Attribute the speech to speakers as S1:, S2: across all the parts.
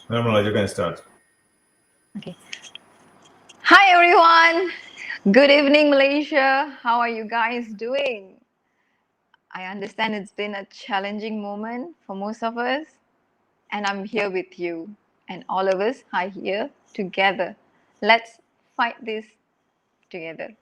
S1: Nirmala, you can start.
S2: Okay. Hi everyone. Good evening, Malaysia. How are you guys doing? I understand it's been a challenging moment for most of us, and I'm here with you. And all of us are here together. Let's fight this together.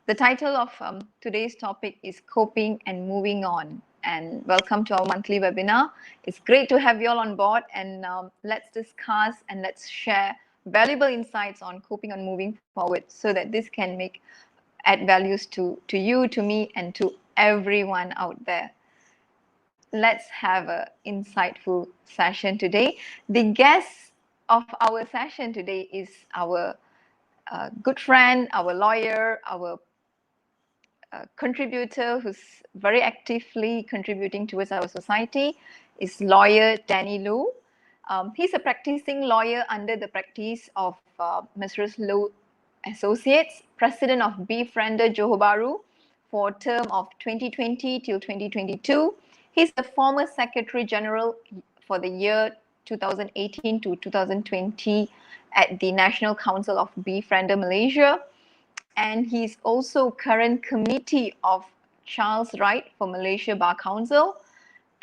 S2: The title of today's topic is Coping and Moving On. And welcome to our monthly webinar. It's great to have you all on board, and let's discuss and let's share valuable insights on coping and moving forward so that this can add values to you, to me, and to everyone out there. Let's have a insightful session today. The guest of our session today is our good friend, our lawyer, our contributor who's very actively contributing towards our society is lawyer Danny Lu. He's a practicing lawyer under the practice of Messrs. Lu Associates, president of BeFrienders Johor Bahru for a term of 2020 till 2022. He's the former Secretary General for the year 2018 to 2020 at the National Council of BeFrienders Malaysia, and he's also current committee of Child's Right for Malaysia Bar Council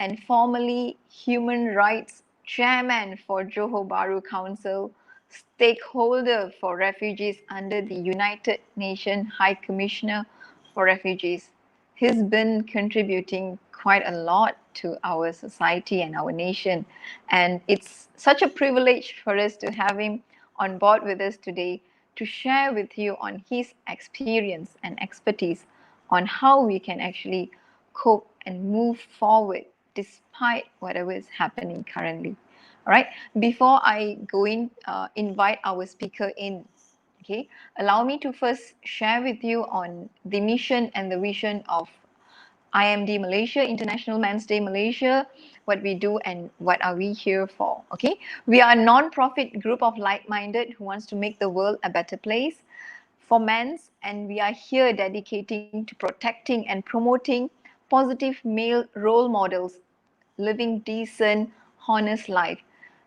S2: and formerly Human Rights Chairman for Johor Bahru Council, stakeholder for refugees under the United Nations High Commissioner for Refugees. He's been contributing quite a lot to our society and our nation, and it's such a privilege for us to have him on board with us today to share with you on his experience and expertise on how we can actually cope and move forward despite whatever is happening currently. All right, before I go in, invite our speaker in. Okay, allow me to first share with you on the mission and the vision of IMD Malaysia, International Men's Day Malaysia, what we do and what are we here for. Okay, we are a non-profit group of like-minded who wants to make the world a better place for men's, and we are here dedicating to protecting and promoting positive male role models living decent, honest life.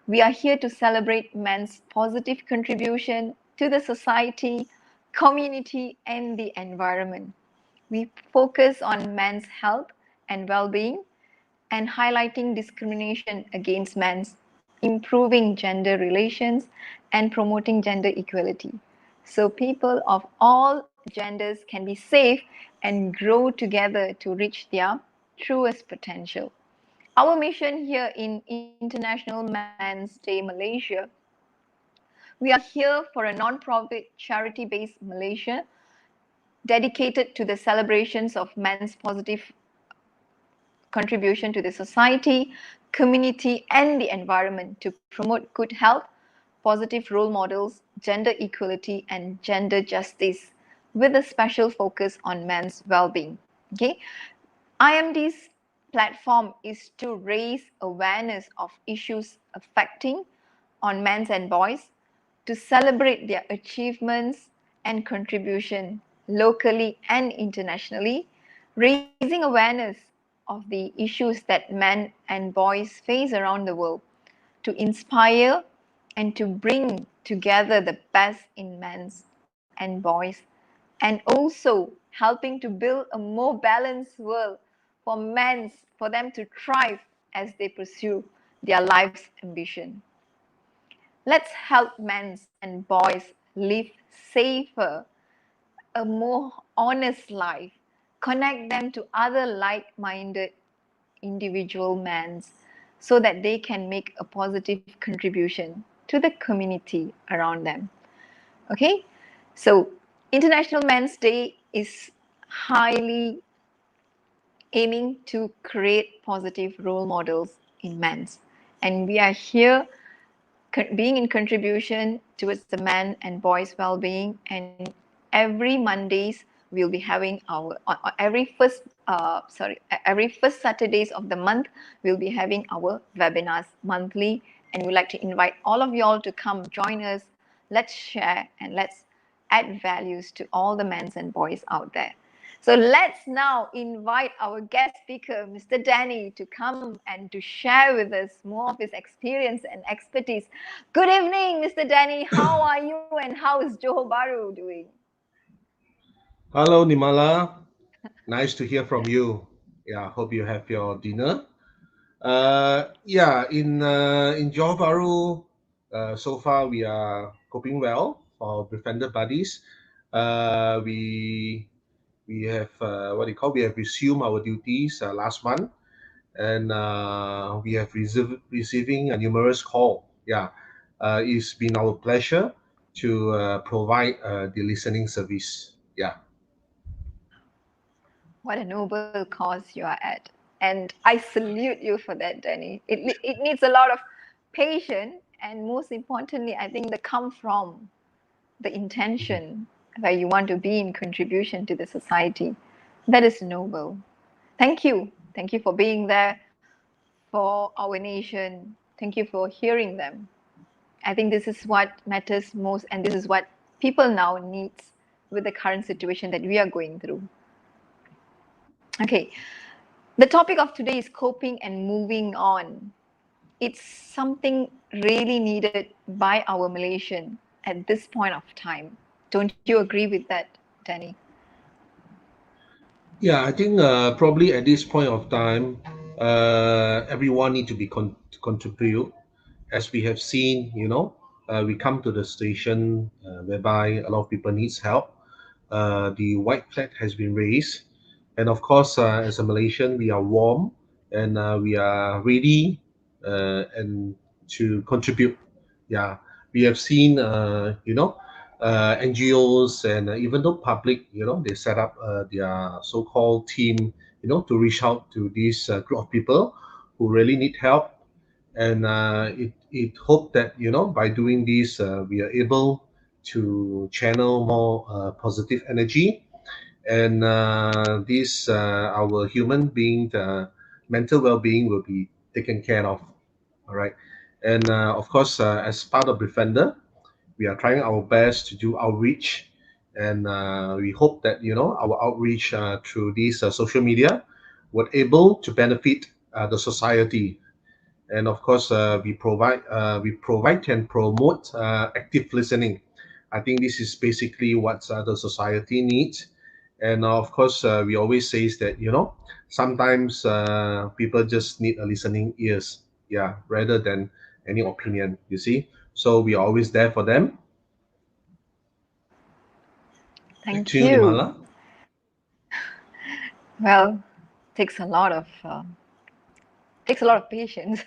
S2: We are here to celebrate men's positive contribution to the society, community, and the environment. We focus on men's health and well-being and highlighting discrimination against men, improving gender relations, and promoting gender equality. So people of all genders can be safe and grow together to reach their truest potential. Our mission here in International Men's Day Malaysia, we are here for a non-profit charity-based Malaysia dedicated to the celebrations of men's positive contribution to the society, community, and the environment to promote good health, positive role models, gender equality, and gender justice with a special focus on men's well-being. Okay, IMD's platform is to raise awareness of issues affecting on men and boys, to celebrate their achievements and contribution locally and internationally, raising awareness of the issues that men and boys face around the world, to inspire and to bring together the best in men and boys, and also helping to build a more balanced world for men, for them to thrive as they pursue their life's ambition. Let's help men and boys live safer, a more honest life, connect them to other like-minded individual men so that they can make a positive contribution to the community around them. Okay, so International Men's Day is highly aiming to create positive role models in men's, and we are here being in contribution towards the man and boys well-being. And every Mondays we'll be having our every first Saturdays of the month we'll be having our webinars monthly, and we'd like to invite all of you all to come join us. Let's share and let's add values to all the men and boys out there. So let's now invite our guest speaker, Mr. Danny, to come and to share with us more of his experience and expertise. Good evening, Mr. Danny. How are you and how is Johor Bahru doing?
S1: Hello, Nirmala. Nice to hear from you. Yeah, hope you have your dinner. In Johor Bahru, so far we are coping well for befriended buddies. We have what do you call? We have resumed our duties last month, and we have receiving a numerous call. Yeah, it's been our pleasure to provide the listening service. Yeah.
S2: What a noble cause you are at. And I salute you for that, Danny. It needs a lot of patience and most importantly, I think the come from the
S1: Mhm.
S2: intention where you want to be in contribution to the society. That is noble. Thank you. Thank you for being there for our nation. Thank you for hearing them. I think this is what matters most, and this is what people now needs with the current situation that we are going through. Okay, the topic of today is coping and moving on. It's something really needed by our Malaysian at this point of time. Don't you agree with that, Danny?
S1: Yeah, I think probably at this point of time, everyone need to be contribute. As we have seen, we come to the station whereby a lot of people needs help. The white flag has been raised, and of course, as a Malaysian, we are warm and we are ready and to contribute. Yeah, we have seen, NGOs and even though public, they set up their so-called team, to reach out to this group of people who really need help, and it hope that by doing this we are able to channel more positive energy, and this our human being mental well-being will be taken care of. All right, and of course, as part of Befriender, we are trying our best to do outreach, and we hope that our outreach through these social media would able to benefit the society. And of course, we provide and promote active listening. I think this is basically what the society needs. And of course, we always says that sometimes people just need a listening ears, yeah, rather than any opinion. You see, so we are always there for them. Back to
S2: Thank
S1: you,
S2: you.
S1: Nimala.
S2: Well, takes a lot of takes a lot of patience.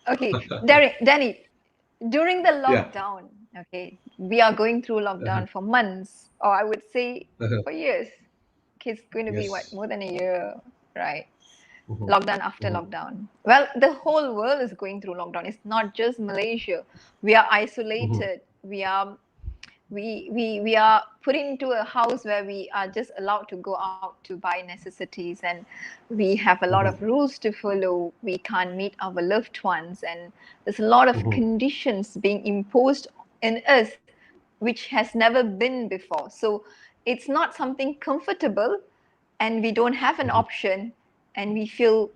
S2: Okay, Danny, during the
S1: Yeah.
S2: lockdown, okay, we are going through
S1: Uh-huh.
S2: lockdown for months, or I would say
S1: Uh-huh.
S2: for years. Okay, it's going to be what,
S1: Yes.
S2: more than a year, right?
S1: Mhm.
S2: Lockdown after
S1: Mhm.
S2: lockdown. Well, the whole world is going through lockdown. It's not just Malaysia. We are
S1: Mhm.
S2: isolated. We are put into a house where we are just allowed to go out to buy necessities, and we have a lot of
S1: Mhm.
S2: rules to follow. We can't meet our loved ones, and there's a lot of
S1: Mhm.
S2: conditions being imposed in us which has never been before. So it's not something comfortable, and we don't have an
S1: Mhm.
S2: option, and we feel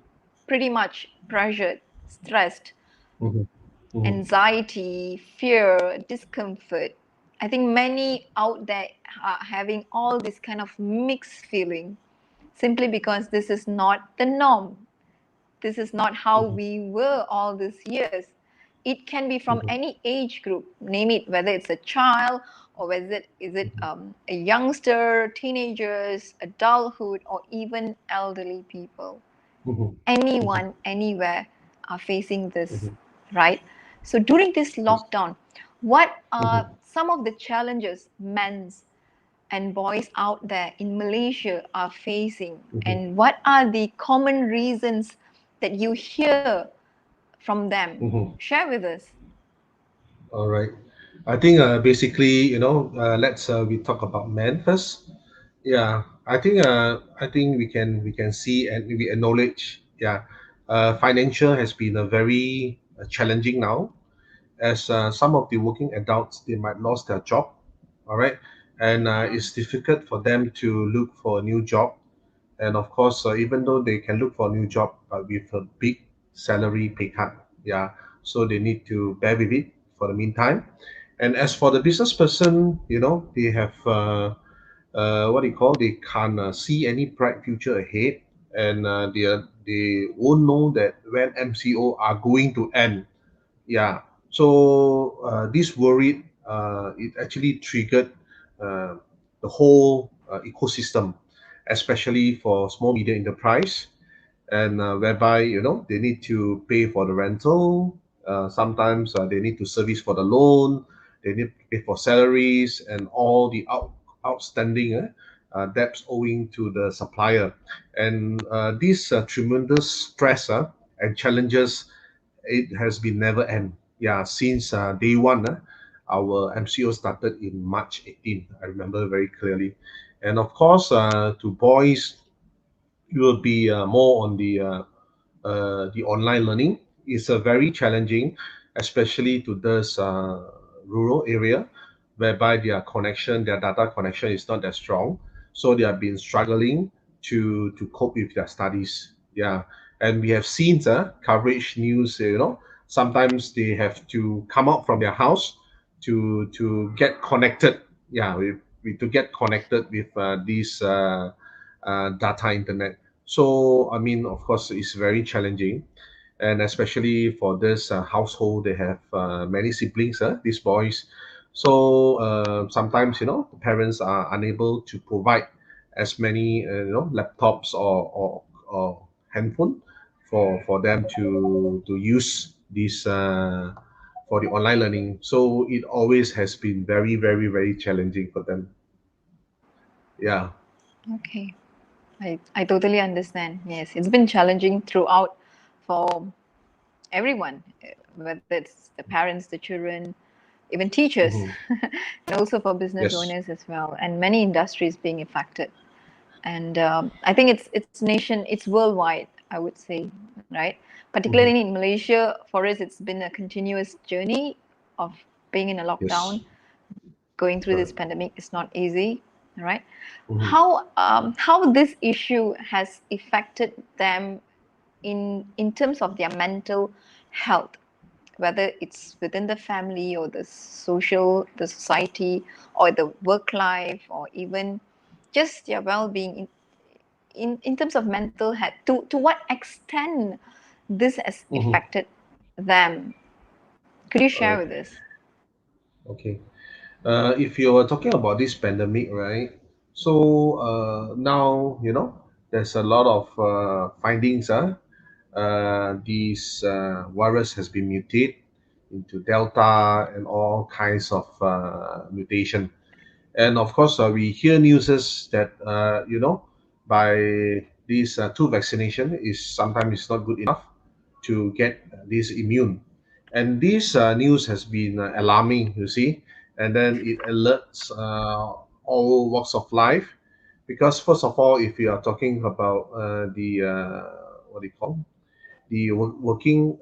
S2: pretty much pressured, stressed,
S1: Mhm. Mhm.
S2: anxiety, fear, discomfort. I think many out there are having all this kind of mixed feeling simply because this is not the norm. This is not how
S1: Mhm.
S2: we were all these years. It can be from
S1: Mhm.
S2: any age group, name it, whether it's a child or whether a youngster, teenagers, adulthood, or even elderly people.
S1: Mhm. Mhm.
S2: Anyone, anywhere are facing this,
S1: Mhm.
S2: right? So during this
S1: Yes.
S2: lockdown, what are
S1: Mhm.
S2: some of the challenges men and boys out there in Malaysia are facing?
S1: Mhm.
S2: And what are the common reasons that you hear from them?
S1: Mhm.
S2: Share with us.
S1: All right. I think basically, let's we talk about men first. Yeah, I think we can see and we acknowledge. Yeah, financial has been a very challenging now, as some of the working adults they might lost their job. All right, and it's difficult for them to look for a new job. And of course, even though they can look for a new job, but with a big salary pay cut, yeah, so they need to bear with it for the meantime. And as for the business person, they have what do you call? They can't see any bright future ahead, and they won't know that when MCO are going to end. Yeah. So this worried, it actually triggered uh, the whole ecosystem, especially for small media enterprise, and whereby they need to pay for the rental. Sometimes they need to service for the loan. They need to pay for salaries and all the outstanding debts owing to the supplier, and this tremendous stress and challenges, it has been never end. Yeah, since day one, our MCO started in March 18. I remember very clearly, and of course, to boys, it will be more on the online learning. Is very challenging, especially to those rural area, whereby their data connection is not that strong. So they have been struggling to cope with their studies. Yeah, and we have seen coverage news. Sometimes they have to come out from their house to get connected. Yeah, to get connected with this data internet. So, I mean, of course, it's very challenging, and especially for this household, they have many siblings, these boys. So sometimes, the parents are unable to provide as many, laptops or handphone for them to use this for the online learning. So it always has been very, very, very challenging for them. Yeah.
S2: Okay. I totally understand. Yes, it's been challenging throughout for everyone, whether it's the parents, the children, even teachers,
S1: Hmm.
S2: and also for business
S1: Yes.
S2: owners as well, and many industries being affected. And I think it's nation, it's worldwide, I would say, right?
S1: Hmm.
S2: Particularly in Malaysia, for us, it's been a continuous journey of being in a
S1: Yes.
S2: lockdown, going through this
S1: Correct.
S2: pandemic is not easy, right?
S1: Hmm.
S2: How this issue has affected them in terms of their mental health, whether it's within the family or the society, or the work life, or even just their well-being in terms of mental health, to what extent this has
S1: Hmm.
S2: affected them. Could you
S1: All
S2: share
S1: right.
S2: with us?
S1: Okay. If you were talking about this pandemic, right? So now there's a lot of findings. This virus has been mutated into Delta and all kinds of mutation. And of course, we hear news that by these two vaccination is sometimes it's not good enough to get this immune. And this news has been alarming, you see, and then it alerts all walks of life, because first of all, if you are talking about the what do you call, the working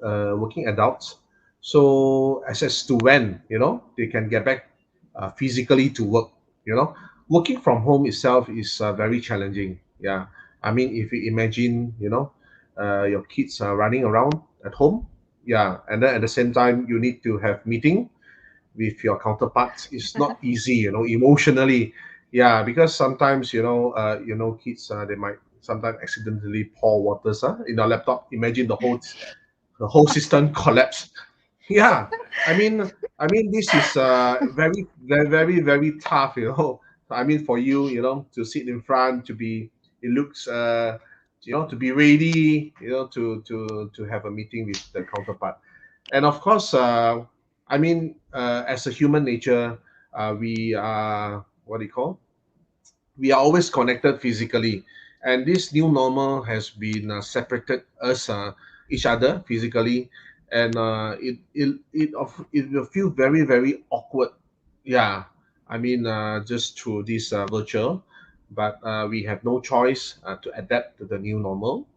S1: adults. So as to when they can get back physically to work. Working from home itself is very challenging. Yeah, I mean, if you imagine, your kids are running around at home. Yeah, and then at the same time you need to have meeting with your counterparts. It's not easy, emotionally. Yeah, because sometimes kids they might sometimes accidentally pour waters in your laptop. Imagine the whole system collapse. Yeah, I mean this is very very very very tough. I mean, for you, to sit in front, to be it looks to be ready, to have a meeting with the counterpart. And of course, I mean, as a human nature, we are what do you call? We are always connected physically, and this new normal has been separated us each other physically, and it will feel very very awkward. Yeah, I mean, just through this virtual, but we have no choice to adapt to the new normal,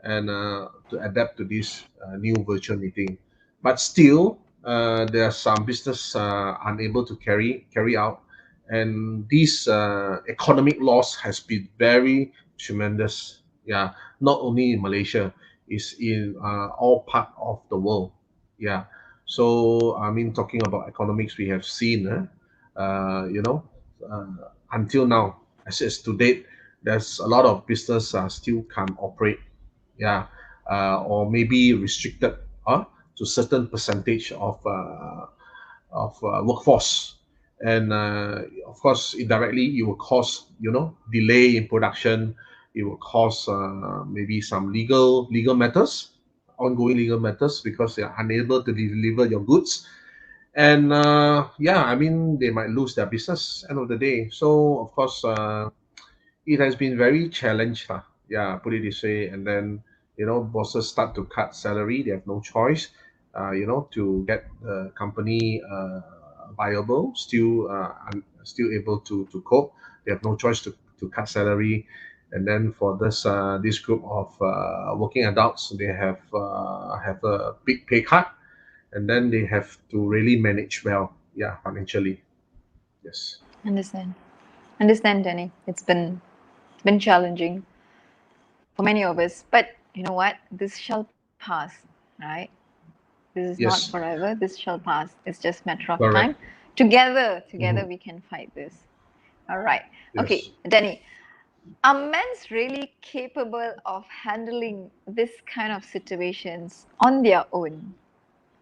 S1: and to adapt to this new virtual meeting. But still, there are some business unable to carry out, and this economic loss has been very tremendous. Yeah, not only in Malaysia, is in all part of the world. Yeah, so I mean, talking about economics, we have seen, you know, uh, until now, as to date, there's a lot of business still can't operate. Yeah, or maybe restricted to certain percentage of workforce, and of course indirectly it will cause, delay in production. It will cause maybe some legal matters, ongoing legal matters, because they are unable to deliver your goods. And yeah, I mean, they might lose their business end of the day. So of course, it has been very challenged lah. Yeah, put it this way. And then, bosses start to cut salary. They have no choice, to get the company viable, still able to cope. They have no choice to cut salary. And then for this group of working adults, they have a big pay cut, and then they have to really manage well, yeah, financially. Yes.
S2: Understand. Understand, Danny. It's been challenging for many of us. But you know what? This shall pass, right? This is not
S1: Yes.
S2: forever. This shall pass. It's just matter of time.
S1: Correct.
S2: Together
S1: Mhm.
S2: we can fight this. All right. Okay,
S1: Yes.
S2: Danny. Are men's really capable of handling this kind of situations on their own?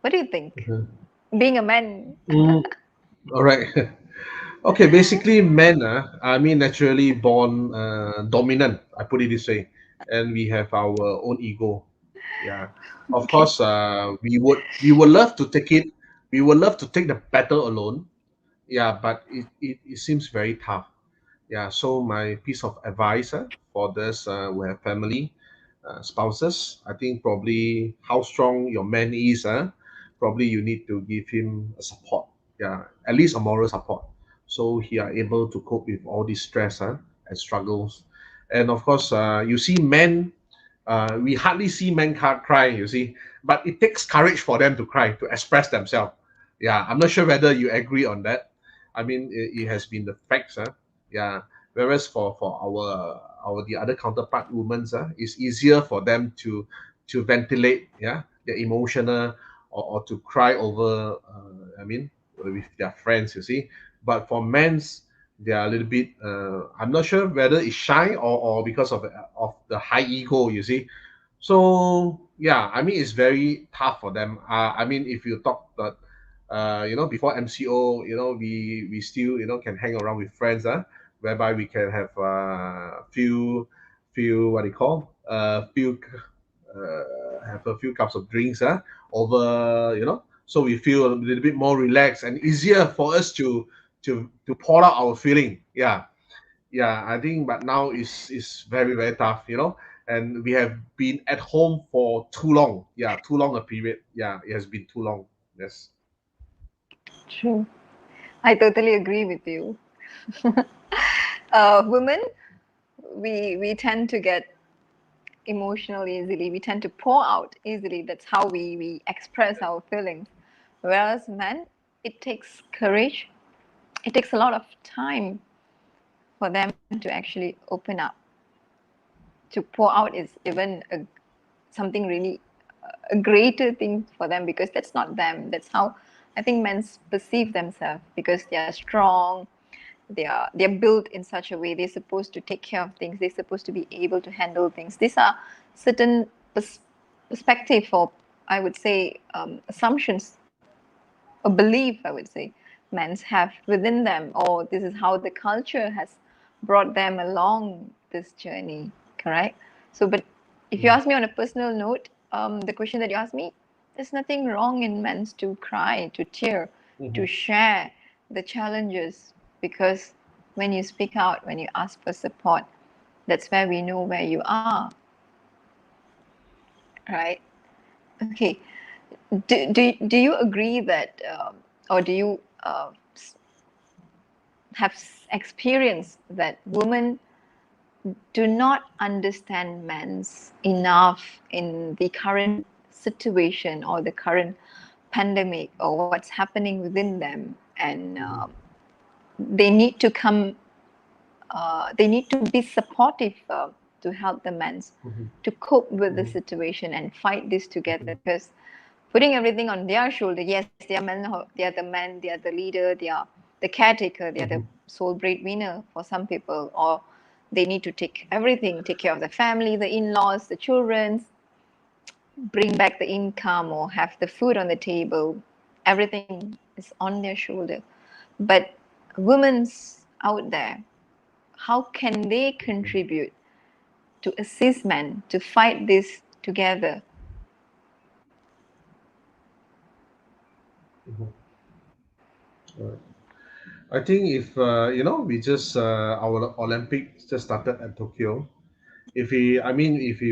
S2: What do you think?
S1: Mhm.
S2: Being a man.
S1: Mm, all right. Okay, basically, men, I mean, naturally born dominant. I put it this way, and we have our own ego. Yeah, of
S2: Okay.
S1: course, we would love to take it. We would love to take the battle alone. Yeah, but it seems very tough. Yeah, so my piece of advice for this who have family, spouses, I think probably how strong your man is, probably you need to give him a support. Yeah, at least a moral support, so he are able to cope with all this stress and struggles. And of course, you see men, we hardly see men cry, you see, but it takes courage for them to cry, to express themselves. Yeah, I'm not sure whether you agree on that. I mean, it has been the facts, yeah. Whereas for our the other counterpart women, it's easier for them to ventilate, yeah, their emotional, or to cry over, I mean, with their friends, you see. But for men's, they are a little bit, I'm not sure whether it's shy, or because of the high ego, you see. So yeah, I mean, it's very tough for them. I mean, if you talk that, before MCO, we still, can hang around with friends, whereby we can have few, what do you call, have a few cups of drinks, over, so we feel a little bit more relaxed and easier for us to pour out our feeling. Yeah, yeah, I think, but now is very, very tough, and we have been at home for too long. Yeah, too long a period. Yeah, it has been too long. Yes.
S2: True. I totally agree with you. Women, we tend to get emotional easily. We tend to pour out easily. That's how we express our feelings. Whereas men, it takes courage. It takes a lot of time for them to actually open up. To pour out is even something really a greater thing for them, because that's not them. That's how I think men perceive themselves, because they are strong. They're built in such a way. They're supposed to take care of things. They're supposed to be able to handle things. These are certain perspective, or I would say assumptions, a belief, I would say, men have within them, or this is how the culture has brought them along this journey. Correct. So, but if you
S1: Mm.
S2: ask me on a personal note, the question that you asked me, there's nothing wrong in men to cry, to tear, to
S1: Mhm.
S2: share the challenges, because when you speak out, when you ask for support, that's where we know where you are, right? Okay. Do you agree that, or do you have experienced that women do not understand men's enough in the current situation or the current pandemic or what's happening within them, and
S1: Mhm.
S2: they need to come. They need to be supportive to help the men
S1: mhm,
S2: to cope with the
S1: mhm,
S2: situation and fight this together.
S1: mhm,
S2: Because putting everything on their shoulder, yes, they are men. They are the man. They are the leader. They are the caretaker. They are the
S1: mhm,
S2: sole breadwinner for some people, or they need to take everything, take care of the family, the in-laws, the children, bring back the income or have the food on the table. Everything is on their shoulder. But women's out there, how can they contribute to assist men to fight this together?
S1: mhm. Alright. I think if we just our Olympics just started at Tokyo. If we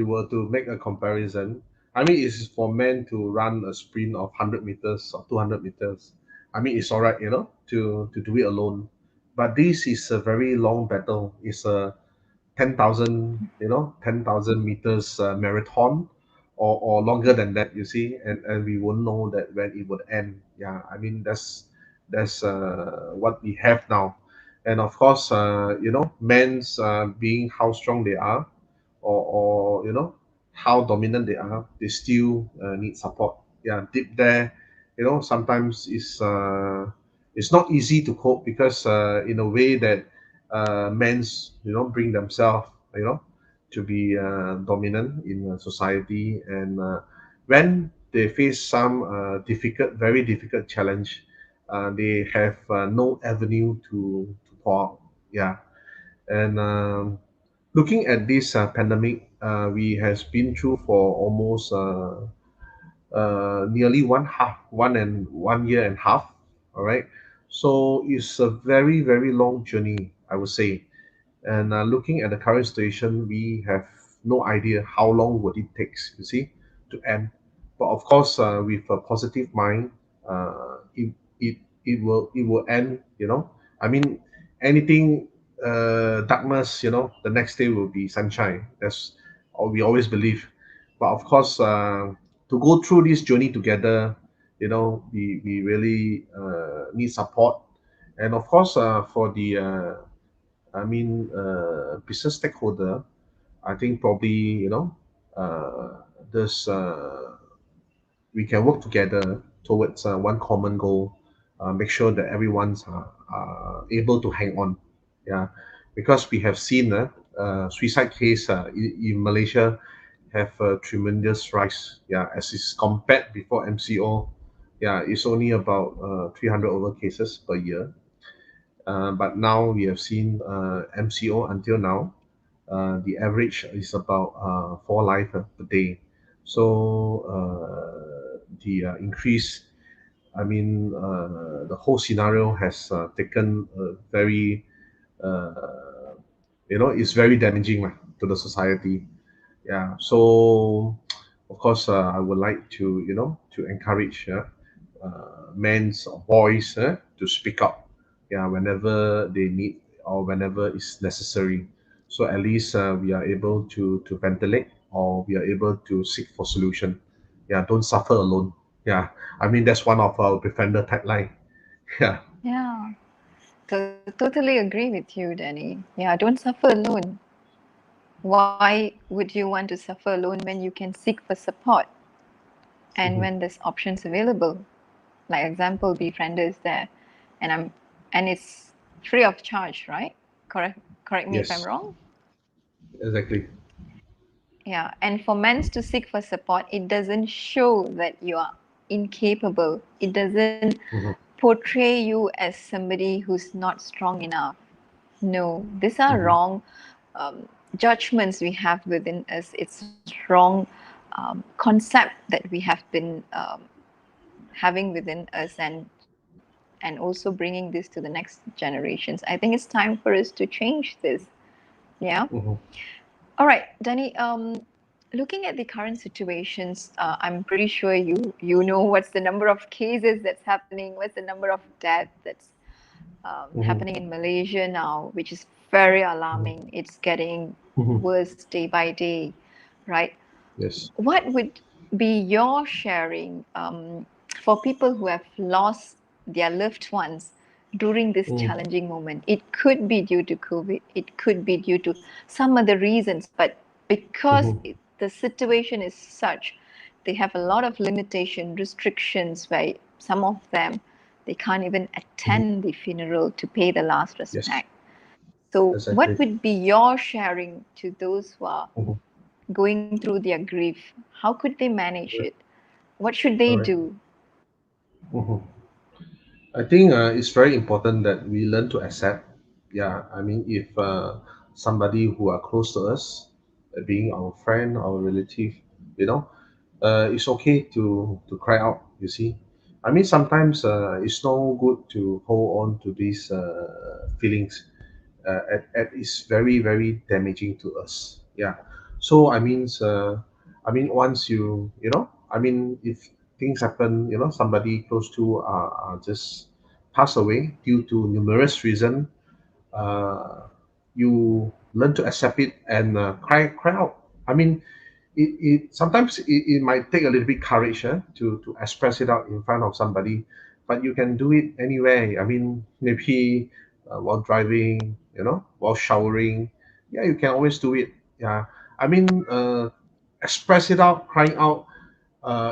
S1: were to make a comparison, I mean, it's for men to run a sprint of 100 meters or 200 meters. I mean, it's all right, to do it alone. But this is a very long battle. It's a 10,000 meters marathon, or longer than that, you see, and we won't know that when it would end. Yeah, I mean, that's what we have now. And of course, men's being how strong they are, or how dominant they are, they still need support. Yeah, deep there, sometimes it's not easy to cope, because in a way that men's bring themselves, to be dominant in society. And when they face some very difficult challenge, they have no avenue to pour out. Yeah. And looking at this pandemic, we has been through for almost nearly 1 year and a half. All right, so it's a very very long journey, I would say. And looking at the current situation, we have no idea how long would it takes, you see, to end. But of course, with a positive mind, it, it it will end. I mean, anything darkness, the next day will be sunshine. That's all we always believe. But of course, to go through this journey together, we really need support. And of course, for the business stakeholder, I think probably, this we can work together towards one common goal. Make sure that everyone's able to hang on. Yeah, because we have seen suicide case in Malaysia have a tremendous rise. Yeah, as is compared before MCO. Yeah, it's only about 300 over cases per year. But now we have seen MCO until now. The average is about 4 life per day. So the increase, I mean, the whole scenario has taken a very, it's very damaging to the society. Yeah. So of course, I would like to, to encourage men's or boys to speak up, yeah, whenever they need or whenever it's necessary. So at least we are able to ventilate, or we are able to seek for solution. Yeah, don't suffer alone. Yeah, I mean, that's one of our befriender tagline. Yeah.
S2: Yeah, totally agree with you, Danny. Yeah, don't suffer alone. Why would you want to suffer alone when you can seek for support and
S1: Mhm.
S2: when there's options available? Like example, BeFrienders there, and it's free of charge, right? Correct me if I'm
S1: Yes,
S2: wrong.
S1: exactly.
S2: Yeah, and for men to seek for support, it doesn't show that you are incapable. It doesn't
S1: Mhm.
S2: portray you as somebody who's not strong enough. No, these are
S1: Mhm.
S2: wrong judgments we have within us. It's wrong concept that we have been having within us, and also bringing this to the next generations. I think it's time for us to change this. Yeah.
S1: Mhm.
S2: All right, Danny. Looking at the current situations, I'm pretty sure you know what's the number of cases that's happening, what's the number of deaths that's
S1: Mhm.
S2: happening in Malaysia now, which is very
S1: Mhm.
S2: alarming. It's getting
S1: Mhm.
S2: worse day by day, right?
S1: Yes.
S2: What would be your sharing for people who have lost their loved ones during this
S1: mm,
S2: challenging moment. It could be due to COVID, it could be due to some other reasons, but because
S1: mhm,
S2: the situation is such, they have a lot of limitation, restrictions where some of them they can't even
S1: mhm.
S2: attend the funeral to pay the last
S1: Yes,
S2: respect. So, what
S1: exactly.
S2: would be your sharing to those who are
S1: Mhm.
S2: going through their grief? How could they manage it?
S1: Correct.
S2: What should they
S1: Correct.
S2: do?
S1: Mhm. I think it's very important that we learn to accept. Yeah, I mean, if somebody who are close to us, being our friend, our relative, you know, it's okay to cry out. You see, I mean, sometimes it's no good to hold on to these feelings. It's very very damaging to us. Yeah. So I mean, once I mean, if things happen, somebody close to just pass away due to numerous reason, uh, you learn to accept it and cry out. I mean, it sometimes it might take a little bit courage to express it out in front of somebody, but you can do it anywhere. I mean, maybe while driving, while showering. Yeah, you can always do it. Yeah, I mean, express it out, crying out.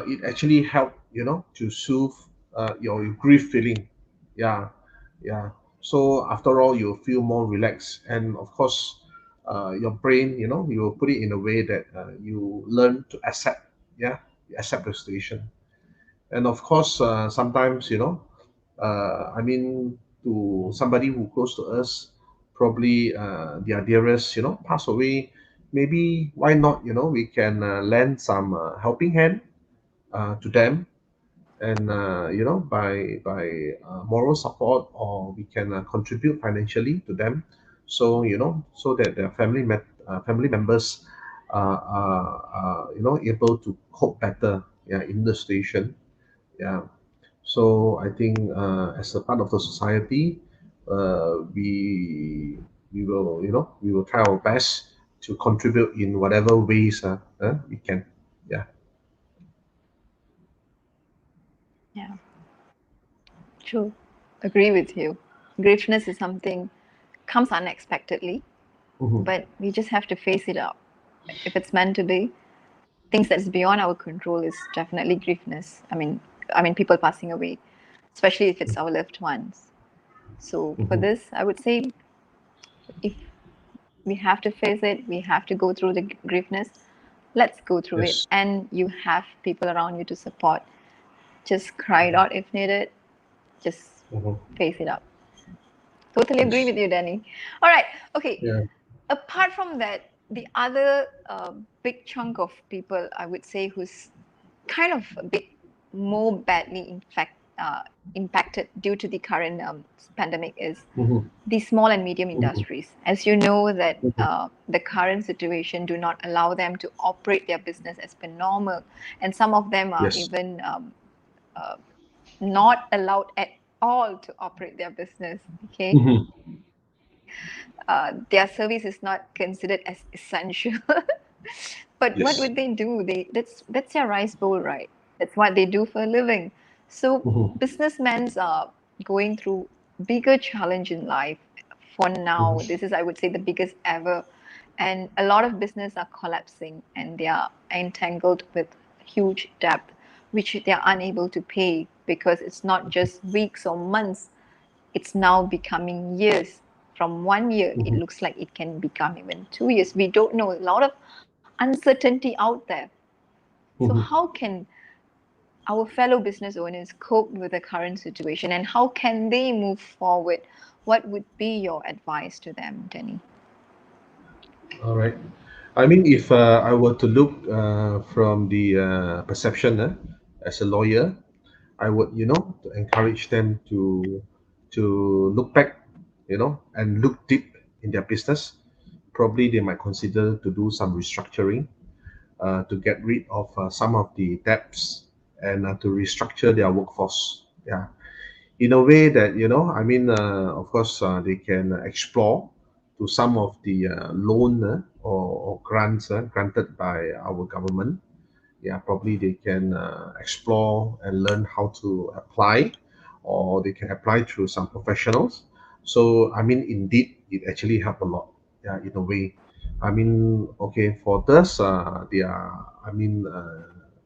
S1: It actually help to soothe your grief feeling. Yeah, yeah. So after all, you feel more relaxed, and of course, your brain, you will put it in a way that you learn to accept. Yeah, you accept the situation, and of course, sometimes I mean, to somebody who close to us, probably their dearest, pass away. Maybe why not? We can lend some helping hand to them, and by moral support, or we can contribute financially to them, so so that their family members are able to cope better, yeah, in the situation. Yeah. So I think as a part of the society, we will try our best to contribute in whatever ways we can. Yeah.
S2: Yeah, true. Agree with you. Griefness is something comes unexpectedly,
S1: Hmm.
S2: but we just have to face it out. If it's meant to be, things that's beyond our control is definitely griefness. I mean, people passing away, especially if it's our loved ones. So for
S1: Hmm.
S2: this, I would say if we have to face it, we have to go through the griefness. Let's go through it,
S1: Yes.
S2: and you have people around you to support. Just cry it out if needed. Just
S1: Hmm.
S2: face it up. Totally agree
S1: Yes.
S2: with you, Danny. All right. Okay.
S1: Yeah.
S2: Apart from that, the other big chunk of people, I would say, who's kind of a bit more badly impacted due to the current pandemic is
S1: Hmm.
S2: the small and medium
S1: Hmm.
S2: industries. As you know, that
S1: Hmm.
S2: the current situation do not allow them to operate their business as per normal, and some of them are
S1: Yes.
S2: even uh, not allowed at all to operate their business. Okay,
S1: Hmm.
S2: their service is not considered as essential. But what
S1: Yes.
S2: would they do? That's their rice bowl, right? That's what they do for a living. So
S1: Hmm.
S2: businessmen are going through bigger challenge in life. For now,
S1: Hmm.
S2: this is, I would say, the biggest ever, and a lot of business are collapsing and they are entangled with huge debt, which they are unable to pay because it's not just weeks or months, it's now becoming years. From 1 year, it
S1: Hmm.
S2: looks like it can become even 2 years. We don't know. A lot of uncertainty out there. So,
S1: Hmm.
S2: how can our fellow business owners cope with the current situation and how can they move forward? What would be your advice to them, Denny?
S1: All right. I mean, if I were to look from the perception as a lawyer, I would, to encourage them to look back, and look deep in their business. Probably they might consider to do some restructuring to get rid of some of the debts, and to restructure their workforce. Yeah, in a way that I mean, of course, they can explore to some of the loan or grants granted by our government. Yeah, probably they can explore and learn how to apply, or they can apply through some professionals. So I mean, indeed, it actually helped a lot. Yeah, in a way. I mean, okay, for this,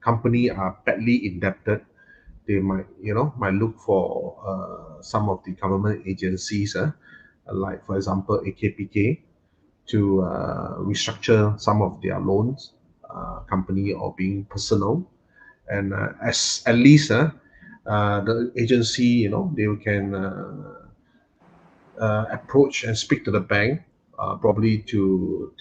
S1: company are badly indebted. They might look for some of the government agencies, like for example AKPK, to restructure some of their loans, company or being personal, and as at least the agency, they can approach and speak to the bank, probably to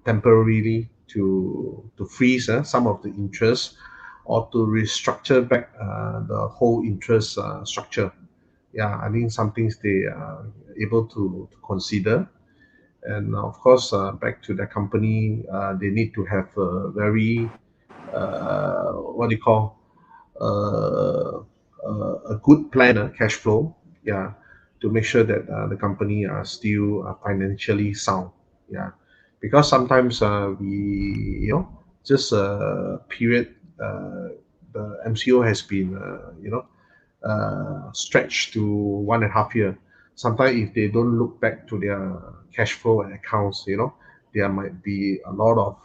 S1: temporarily to freeze some of the interest, or to restructure back the whole interest structure. Yeah, I think some things they are able to consider. And of course, back to the company, they need to have a very what do you call a good plan, cash flow, yeah, to make sure that the company are still financially sound, yeah, because sometimes just a period, the MCO has been stretched to 1.5 year. Sometimes if they don't look back to their cash flow and accounts, there might be a lot of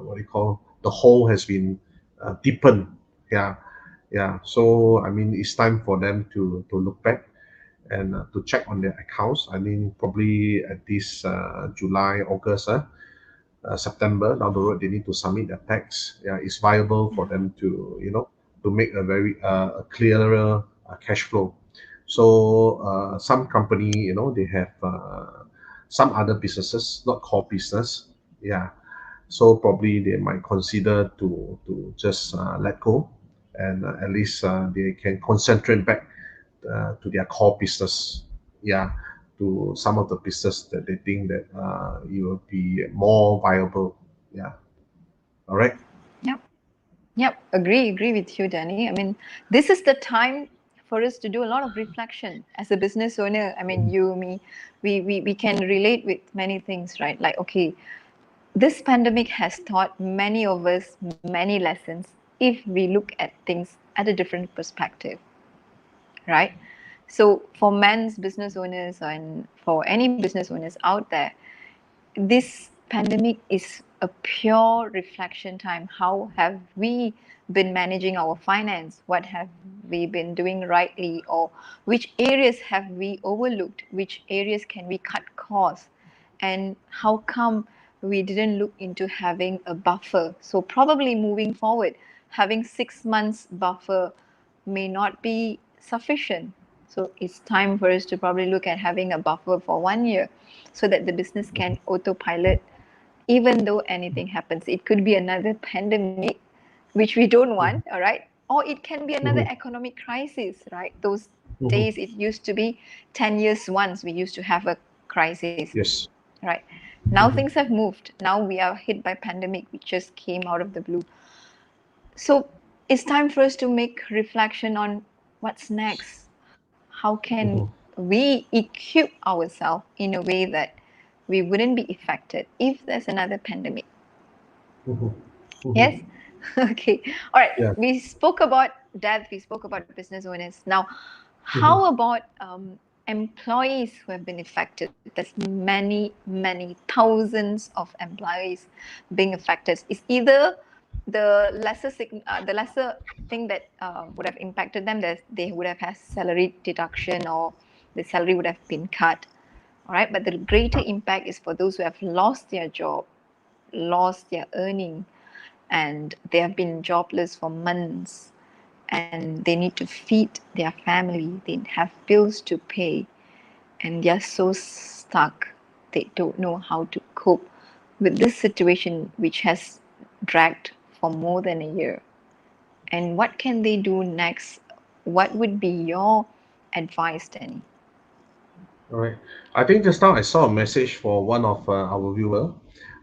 S1: what do you call, the hole has been deepened. Yeah, yeah. So I mean, it's time for them to look back and to check on their accounts. I mean, probably at this July, August, September down the road, they need to submit their tax. Yeah, it's viable for them to to make a very a clearer cash flow. So some company, they have some other businesses, not core business. Yeah, so probably they might consider to just let go, and at least they can concentrate back to their core business. Yeah, to some of the business that they think that it will be more viable. Yeah. All right.
S2: Yep. Yep. Agree with you, Danny. I mean, this is the time for us to do a lot of reflection as a business owner. I mean, you, me, we can relate with many things, right? Like, okay, this pandemic has taught many of us many lessons if we look at things at a different perspective, right? So for men's business owners and for any business owners out there, this pandemic is a pure reflection time. How have we been managing our finance? What have we been doing rightly? Or which areas have we overlooked? Which areas can we cut costs? And how come we didn't look into having a buffer? So probably moving forward, having 6 months buffer may not be sufficient. So it's time for us to probably look at having a buffer for 1 year so that the business can autopilot even though anything happens. It could be another pandemic, which we don't want, all right? Or it can be another
S1: Mhm.
S2: economic crisis, right? Those
S1: Mhm.
S2: days it used to be 10 years once we used to have a crisis,
S1: Yes.
S2: right? Now things
S1: Mhm.
S2: have moved. Now we are hit by pandemic which just came out of the blue. So it's time for us to make reflection on what's next. How can
S1: Mhm.
S2: we equip ourselves in a way that we wouldn't be affected if there's another pandemic?
S1: Mhm. Mhm.
S2: Yes? Okay. All right.
S1: Yeah.
S2: We spoke about death, we spoke about business owners. Now,
S1: Mhm.
S2: how about employees who have been affected? There's many thousands of employees being affected. It's either the lesser thing that would have impacted them, that they would have had salary deduction or the salary would have been cut. All right, but the greater impact is for those who have lost their job, lost their earning, and they have been jobless for months, and they need to feed their family, they have bills to pay, and they're so stuck. They don't know how to cope with this situation, which has dragged for more than a year. And what can they do next? What would be your advice, Danny?
S1: All right. I think just now I saw a message for one of our viewer.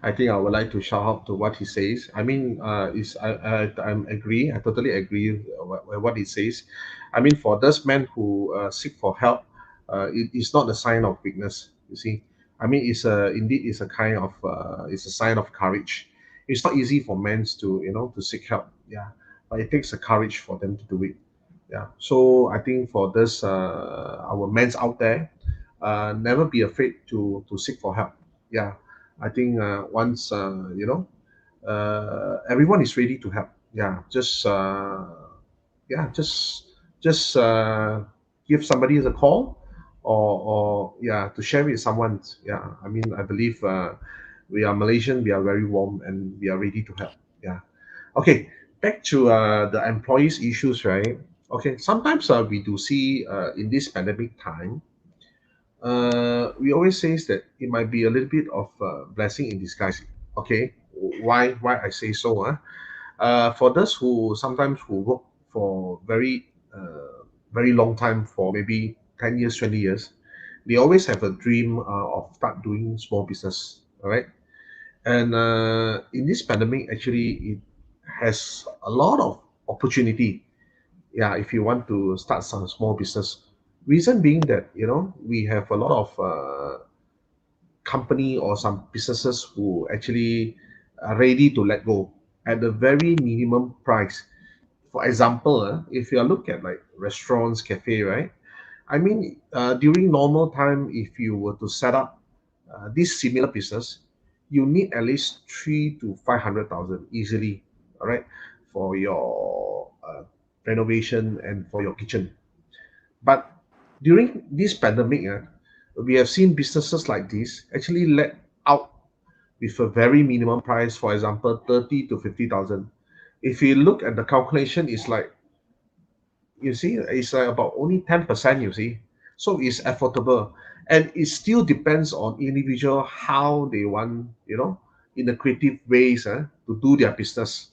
S1: I think I would like to shout out to what he says. I mean, is I agree. I totally agree with what he says. I mean, for those men who seek for help, it is not a sign of weakness. You see, I mean, it's a indeed it's a kind of it's a sign of courage. It's not easy for men to to seek help. Yeah, but it takes the courage for them to do it. Yeah. So I think for this, our men's out there, never be afraid to seek for help. Yeah. I think once everyone is ready to help. Yeah. Just give somebody the call, or yeah, to share with someone. Yeah. I mean, I believe we are Malaysian. We are very warm and we are ready to help. Yeah. Okay, back to the employees issues, right? Okay, sometimes we do see in this pandemic time, we always says that it might be a little bit of blessing in disguise. Okay, why I say so? For those who sometimes who work for very long time, for maybe 10 years, 20 years, they always have a dream of start doing small business. All right, and in this pandemic, actually, it has a lot of opportunity. Yeah, if you want to start some small business. Reason being that we have a lot of company or some businesses who actually are ready to let go at the very minimum price. For example, if you look at like restaurants, cafe, right? I mean, during normal time, if you were to set up this similar business, you need at least 3 to 500,000 easily, all right, for your renovation and for your kitchen. But during this pandemic, we have seen businesses like this actually let out with a very minimum price, for example, 30 to 50,000. If you look at the calculation, it's like, you see, it's like about only 10%, you see. So it's affordable. And it still depends on individual how they want, in the creative ways to do their business.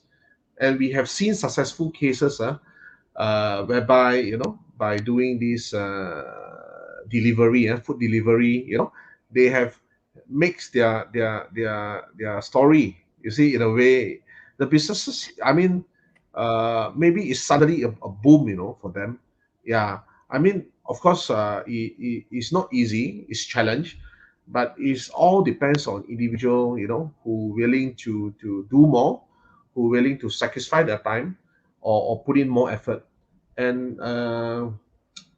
S1: And we have seen successful cases whereby, by doing this delivery, food delivery, they have makes their story, you see, in a way. The businesses, I mean, maybe it's suddenly a boom, for them. Yeah, I mean, of course, it's not easy, it's challenge, but it's all depends on individual, who willing to do more, who willing to sacrifice their time, or put in more effort. And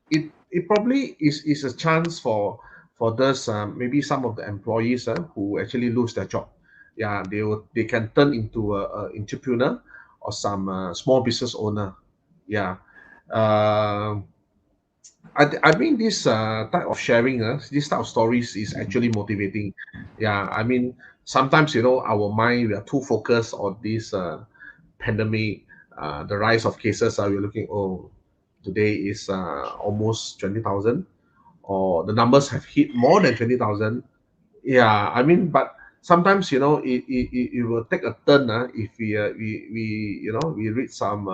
S1: it probably is a chance for those maybe some of the employees who actually lose their job. Yeah, they can turn into a entrepreneur or some small business owner. Yeah. uh, I mean, this type of sharing, this type of stories is actually motivating. Yeah, I mean, sometimes our mind, we are too focused on this pandemic, the rise of cases. We're looking, oh, today is almost 20,000, or the numbers have hit more than 20,000. Yeah, I mean, but sometimes it will take a turn if we read some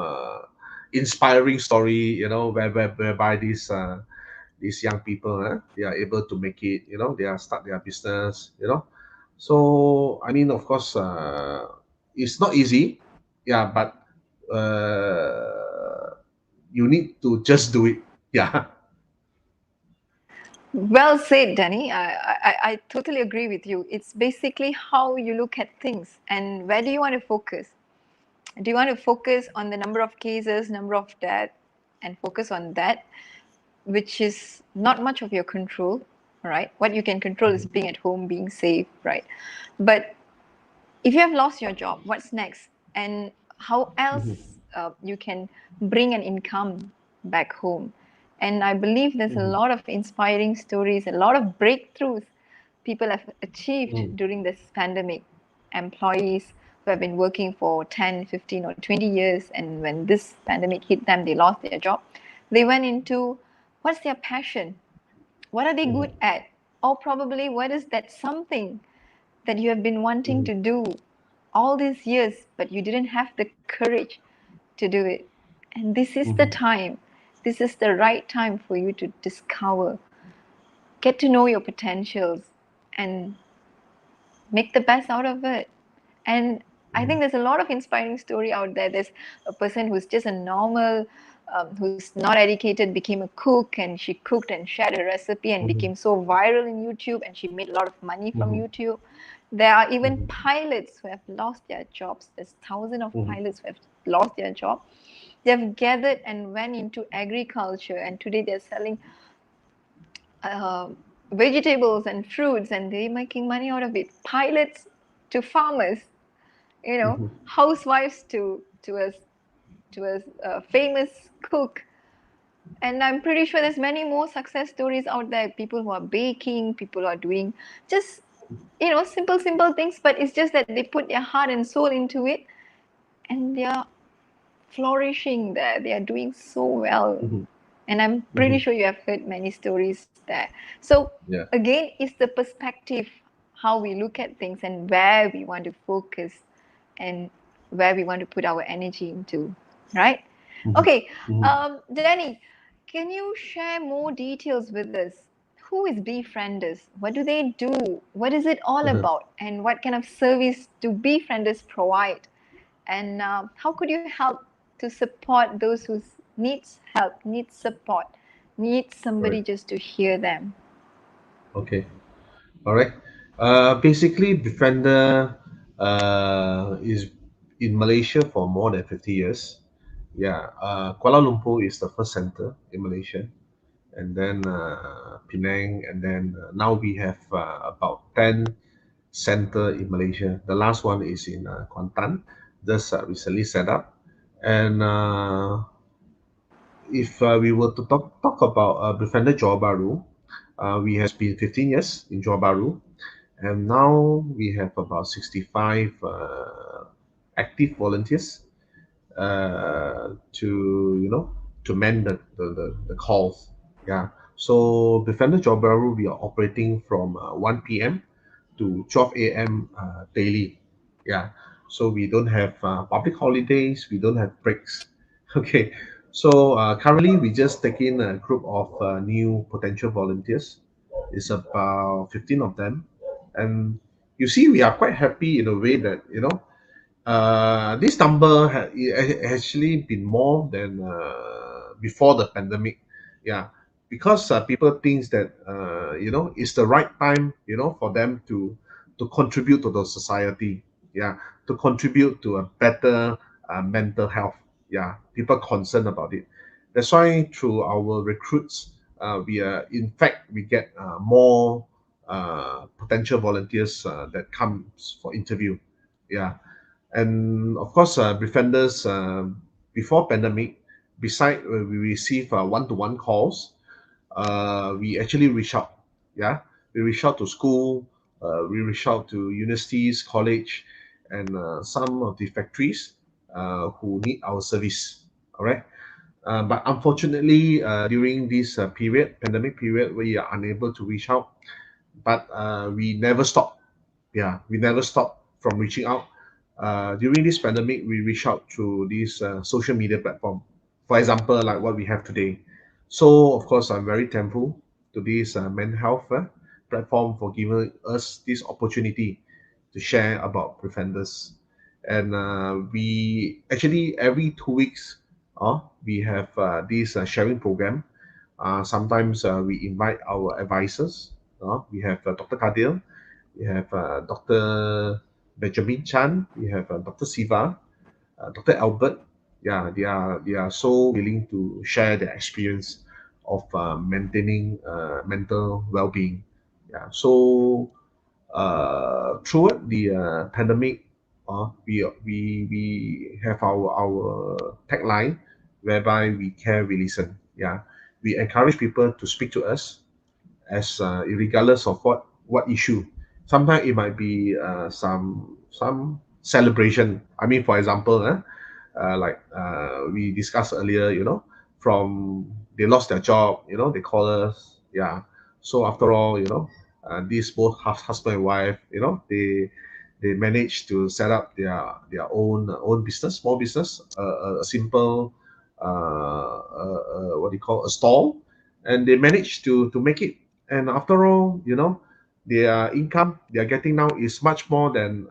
S1: inspiring story, whereby these young people, they are able to make it, they are start their business, so I mean, of course, it's not easy. Yeah, but you need to just do it. Yeah.
S2: Well said, Danny. I totally agree with you. It's basically how you look at things and where do you want to focus. Do you want to focus on the number of cases, number of death, and focus on that, which is not much of your control, right? What you can control is being at home, being safe, right? But if you have lost your job, what's next? And how
S1: Mhm,
S2: else you can bring an income back home? And I believe there's a
S1: mhm,
S2: lot of inspiring stories, a lot of breakthroughs people have achieved
S1: mhm,
S2: during this pandemic. Employees who have been working for 10, 15, or 20 years, and when this pandemic hit them, they lost their job. They went into what's their passion? What are they
S1: mhm,
S2: good at? Or probably what is that something that you have been wanting
S1: mhm,
S2: to do all these years, but you didn't have the courage to do it. And this is the
S1: mhm,
S2: time, this is the right time for you to discover, get to know your potentials, and make the best out of it. And I
S1: mhm,
S2: think there's a lot of inspiring story out there. There's a person who's just a normal, who's not educated, became a cook, and she cooked and shared a recipe and
S1: mhm,
S2: became so viral in YouTube, and she made a lot of money from
S1: mhm,
S2: YouTube. There are even
S1: mhm,
S2: pilots who have lost their jobs. There's thousands of
S1: mhm,
S2: pilots who have lost their job. They have gathered and went into agriculture, and today they're selling uh, vegetables and fruits, and they're making money out of it. Pilots to farmers,
S1: mhm,
S2: housewives to a famous cook. And I'm pretty sure there's many more success stories out there. People who are baking, people who are doing just simple things, but it's just that they put their heart and soul into it, and they are flourishing there. They are doing so well.
S1: mhm,
S2: And I'm pretty
S1: mhm.
S2: sure you have heard many stories there. So
S1: Yeah.
S2: again, it's the perspective, how we look at things and where we want to focus and where we want to put our energy into, right?
S1: Mhm,
S2: Okay,
S1: mhm,
S2: Danny, can you share more details with us? Who is BeFrienders? What do they do? What is it all
S1: uh-huh.
S2: about? And what kind of service do BeFrienders provide? And how could you help to support those who needs help, needs support, needs somebody
S1: Right.
S2: just to hear them?
S1: Okay. All right. Basically, Befriender is in Malaysia for more than 50 years. Yeah. Kuala Lumpur is the first center in Malaysia, and then Penang, and then now we have about 10 center in Malaysia. The last one is in Kuantan, just recently set up. And if we were to talk about Befriender Johor Bahru, we has been 15 years in Johor Bahru, and now we have about 65 active volunteers to to man the calls. Yeah. So Befriender Johor Bahru, we are operating from 1 p.m. to 12 a.m. Daily. Yeah. So we don't have public holidays. We don't have breaks. Okay. So currently we just take in a group of new potential volunteers. It's about 15 of them, and you see we are quite happy in a way that this number actually been more than before the pandemic. Yeah, because people thinks that it's the right time for them to contribute to the society. Yeah, to contribute to a better mental health. Yeah, people concerned about it. That's why through our recruits, we are in fact we get more potential volunteers that comes for interview. Yeah, and of course, Befrienders, before pandemic, beside we receive one-to-one calls, we actually reach out. Yeah, we reach out to school, we reach out to universities, college, and some of the factories who need our service. All right. But unfortunately, during this pandemic period, we are unable to reach out. But we never stop. Yeah, we never stop from reaching out. During this pandemic, we reach out through this social media platform. For example, like what we have today. So, of course, I'm very thankful to this mental health platform for giving us this opportunity to share about Prefenders. And we actually every 2 weeks, we have this sharing program. Sometimes we invite our advisors. We have Dr. Kadir, we have Dr. Benjamin Chan, we have Dr. Siva, Dr. Albert. Yeah, they are so willing to share their experience of maintaining mental well-being. Yeah, so throughout the pandemic, we have our tagline whereby we care, we listen. Yeah, we encourage people to speak to us as regardless of what issue. Sometimes it might be some celebration. I mean, for example, like we discussed earlier, from they lost their job, they call us. Yeah. So after all, these both husband and wife, they managed to set up their own business, small business, a simple what do you call, a stall, and they managed to make it. And after all, their income they are getting now is much more than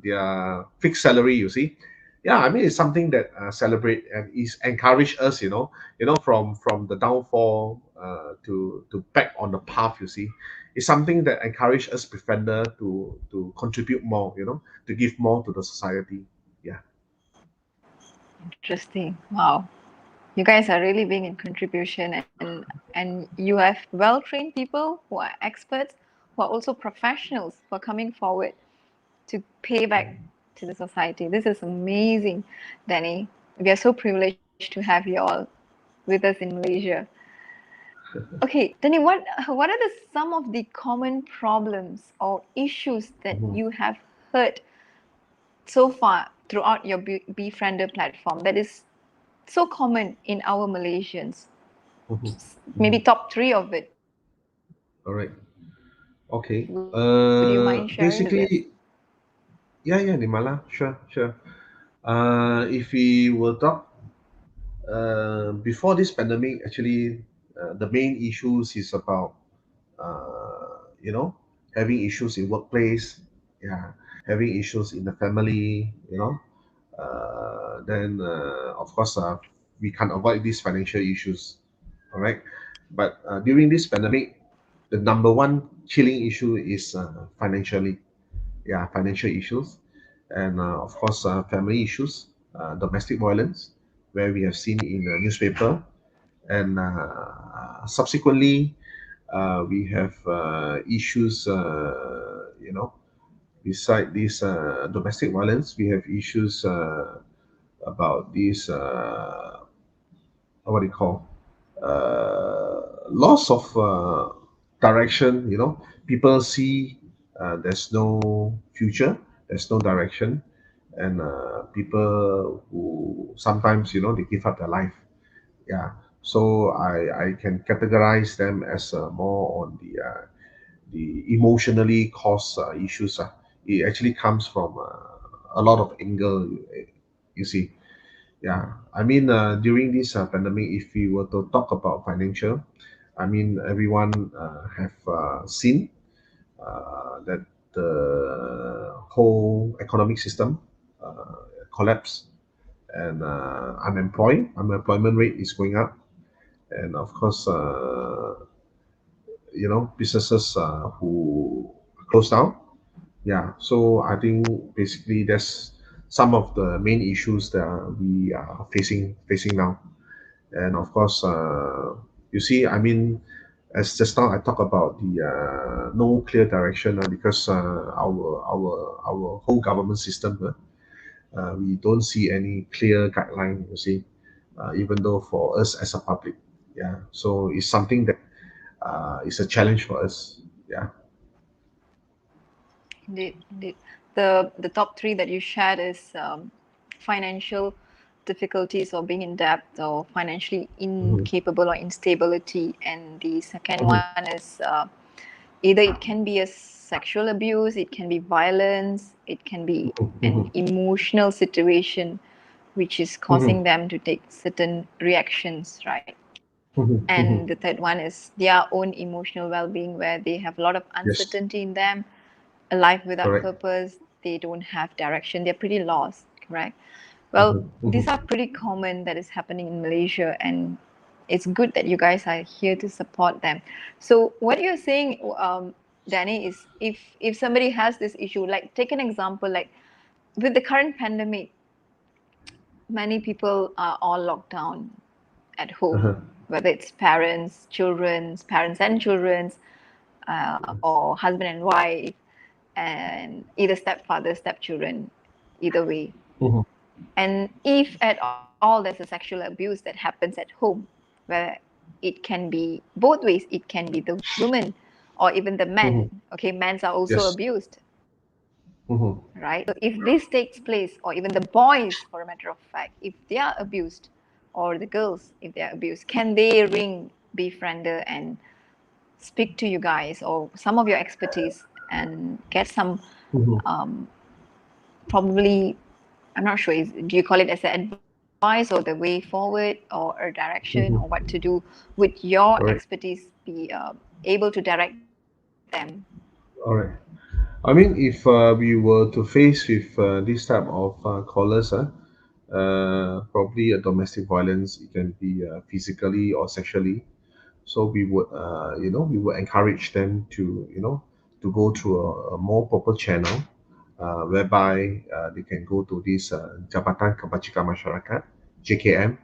S1: their fixed salary. You see, yeah, I mean it's something that celebrate and is encourage us. From the downfall. to back on the path. You see, it's something that encourage us befriender to contribute more. To give more to the society. Yeah.
S2: Interesting. Wow. You guys are really big in contribution, and you have well-trained people who are experts, who are also professionals who are coming forward to pay back to the society. This is amazing, Danny. We are so privileged to have you all with us in Malaysia. Okay, Danny, what are some of the common problems or issues that
S1: Mhm,
S2: you have heard so far throughout your Befriender platform that is so common in our Malaysians?
S1: mhm,
S2: Maybe
S1: mhm.
S2: top three of it.
S1: All right. Okay.
S2: Would you mind sharing with us?
S1: Basically, yeah, yeah, Nirmala, sure, sure. If we will talk before this pandemic, actually, the main issues is about having issues in workplace, yeah, having issues in the family, then of course we can't avoid these financial issues, all right. But during this pandemic, the number one chilling issue is financially, yeah, financial issues, and of course family issues, domestic violence, where we have seen in the newspaper, and subsequently we have issues, beside this domestic violence, we have issues about this, what do you call, loss of direction. People see there's no future, there's no direction, and people who sometimes they give up their life. Yeah. So I can categorize them as more on the emotionally caused issues. It actually comes from a lot of anger. You see, yeah. I mean, during this pandemic, if we were to talk about financial, I mean, everyone have seen that the whole economic system collapse, and unemployment rate is going up, and of course, businesses who close down. Yeah, so I think basically that's some of the main issues that we are facing now. And of course, you see, I mean, as just now I talk about the no clear direction, because our whole government system, we don't see any clear guideline. You see, even though for us as a public, yeah, so it's something that is a challenge for us. Yeah.
S2: Indeed, indeed. The top three that you shared is financial difficulties or being in debt or financially
S1: Mm-hmm.
S2: incapable or instability, and the second
S1: Mm-hmm.
S2: one is either it can be a sexual abuse, it can be violence, it can be an
S1: Mm-hmm.
S2: emotional situation which is
S1: Mm-hmm.
S2: causing them to take certain reactions, right?
S1: Mm-hmm.
S2: And the
S1: Mm-hmm.
S2: third one is their own emotional well-being, where they have a lot of
S1: Yes.
S2: uncertainty in them, a life without
S1: Correct.
S2: purpose, they don't have direction, they're pretty lost, correct? Well,
S1: Mm-hmm.
S2: these
S1: Mm-hmm.
S2: are pretty common that is happening in Malaysia, and it's good that you guys are here to support them. So what you're saying, Danny, is if somebody has this issue, like take an example, like with the current pandemic, many people are all locked down at home,
S1: Uh-huh.
S2: whether it's parents and children's, or husband and wife, and either stepfather, stepchildren, either way.
S1: Mm-hmm.
S2: And if at all there's a sexual abuse that happens at home, where it can be both ways, it can be the women or even the men.
S1: Mm-hmm.
S2: Okay, men are also
S1: Yes.
S2: abused,
S1: Mm-hmm.
S2: right? So if this takes place, or even the boys, for a matter of fact, if they are abused, or the girls, if they are abused, can they ring Befriender and speak to you guys or some of your expertise and get some
S1: Mm-hmm.
S2: um, probably, I'm not sure, do you call it as an advice or the way forward or a direction or what to
S1: Mm-hmm.
S2: do? Would your
S1: Correct.
S2: expertise be able to direct them?
S1: All right. I mean, if we were to face with this type of callers, probably a domestic violence, it can be physically or sexually. So we would, we would encourage them to, to go through a more proper channel, whereby they can go to this Jabatan Kebajikan Masyarakat, JKM,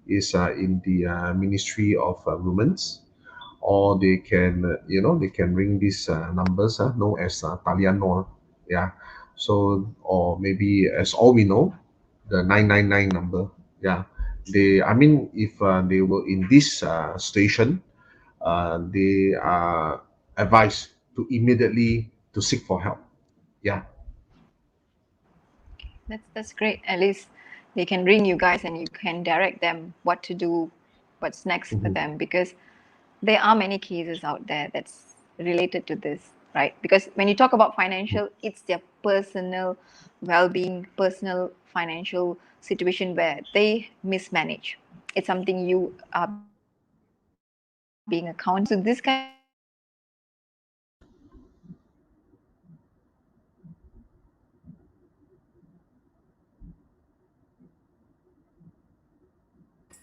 S1: is in the Ministry of Women's, or they can, they can ring these numbers known as Talian Nor, yeah. So, or maybe as all we know, the 999 number, yeah. I mean, if they were in this station, they are advised to immediately to seek for help. Yeah.
S2: That's great. At least they can ring you guys and you can direct them what to do, what's next for
S1: Mhm.
S2: them, because there are many cases out there that's related to this, right? Because when you talk about financial, it's their personal well-being, personal financial situation where they mismanage. It's something you are being accountable for. So this kind of information is very important for us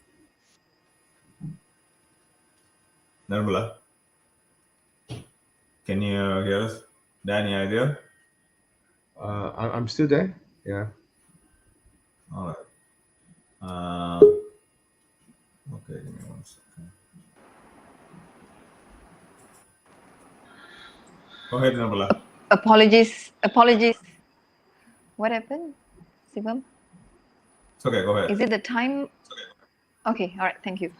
S2: to know.
S3: Nirmala, can you hear us? Danny, are you there?
S1: I'm still there. Yeah.
S3: All right. Okay, give me one second. Go ahead, Nirmala.
S2: Apologies. What happened, Sivam?
S3: It's okay, go ahead.
S2: Is it the time? Okay, all right, thank you.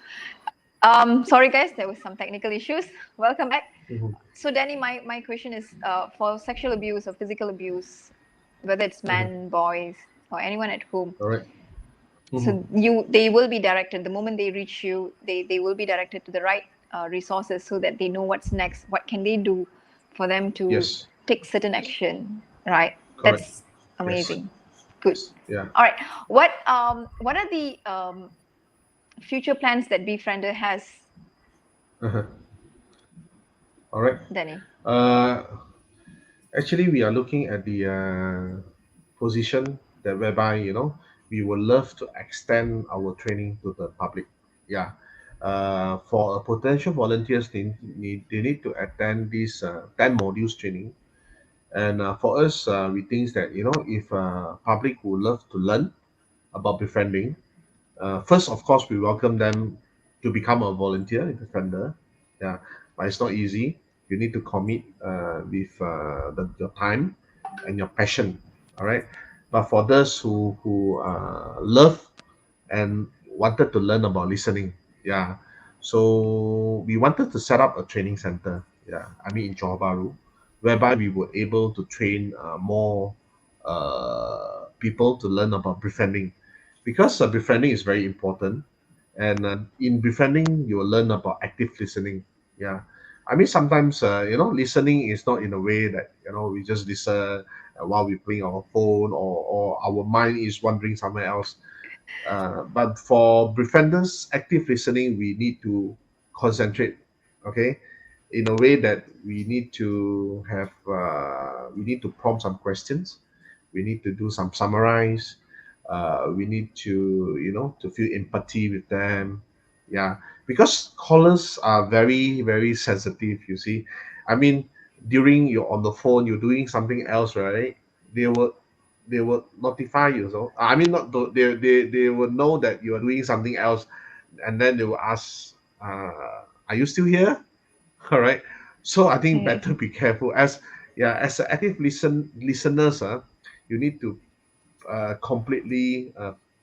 S2: Sorry guys, there was some technical issues. Welcome back.
S1: Mhm.
S2: So Danny, my question is for sexual abuse or physical abuse, whether it's
S1: Mhm.
S2: men, boys, or anyone at home.
S1: All right. Mhm.
S2: So they will be directed the moment they reach you. They will be directed to the right resources so that they know what's next. What can they do for them to
S1: Yes.
S2: take certain action? Right.
S1: Correct.
S2: That's
S1: Yes.
S2: amazing. Good.
S1: Yeah.
S2: All right. What are the future plans that Befriender has,
S1: Uh-huh. All right.
S2: Danny?
S1: Uh, Actually, we are looking at the position that whereby we would love to extend our training to the public. Yeah. For potential volunteers, they need to attend this 10 modules training. And for us, we think that if public would love to learn about befriending, first, of course, we welcome them to become a volunteer in Defender. Yeah, but it's not easy. You need to commit with your time and your passion. All right. But for those who love and wanted to learn about listening, yeah. So we wanted to set up a training center. Yeah, I mean in Johor Bahru, whereby we were able to train more people to learn about befriending, because befriending is very important. And in befriending, you will learn about active listening. Yeah, I mean sometimes listening is not in a way that we just listen while we playing our phone, or our mind is wandering somewhere else. But for befrienders, active listening, we need to concentrate, okay, in a way that we need to prompt some questions, we need to do some summarize, we need to to feel empathy with them, yeah, because callers are very very sensitive. You see, I mean, during you're on the phone, you're doing something else, right? They will they will notify you. So I mean, not tho- they will know that you are doing something else, and then they will ask, "Are you still here?" All right. So I think better be careful as as an active listeners. You need to completely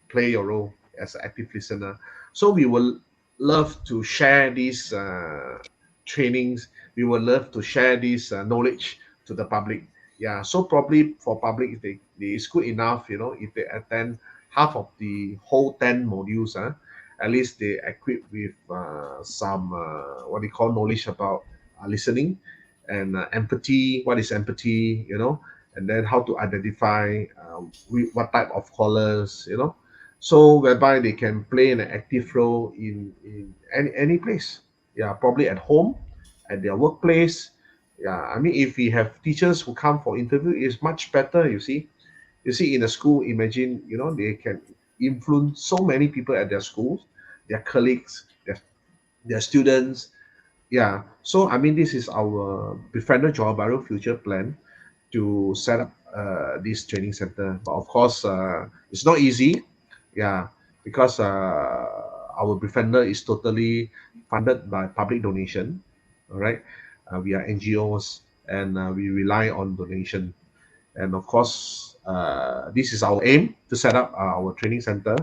S1: play your role as an active listener. So we will love to share these trainings. We will love to share this knowledge to the public. Yeah. So probably for public, it's good enough. If they attend half of the whole 10 modules, at least they equipped with some what they call knowledge about listening and empathy. What is empathy? And then how to identify what type of callers, so whereby they can play an active role in any place. Yeah, probably at home, at their workplace. Yeah, I mean, if we have teachers who come for interview, it's much better. In a school, imagine they can influence so many people at their schools, their colleagues, their students. Yeah. So I mean, this is our Befriender Johor Bahru future plan to set up this training center. But of course, it's not easy. Yeah, because our Befriender is totally funded by public donation. All right, we are NGOs and we rely on donation. And of course, this is our aim to set up our training center,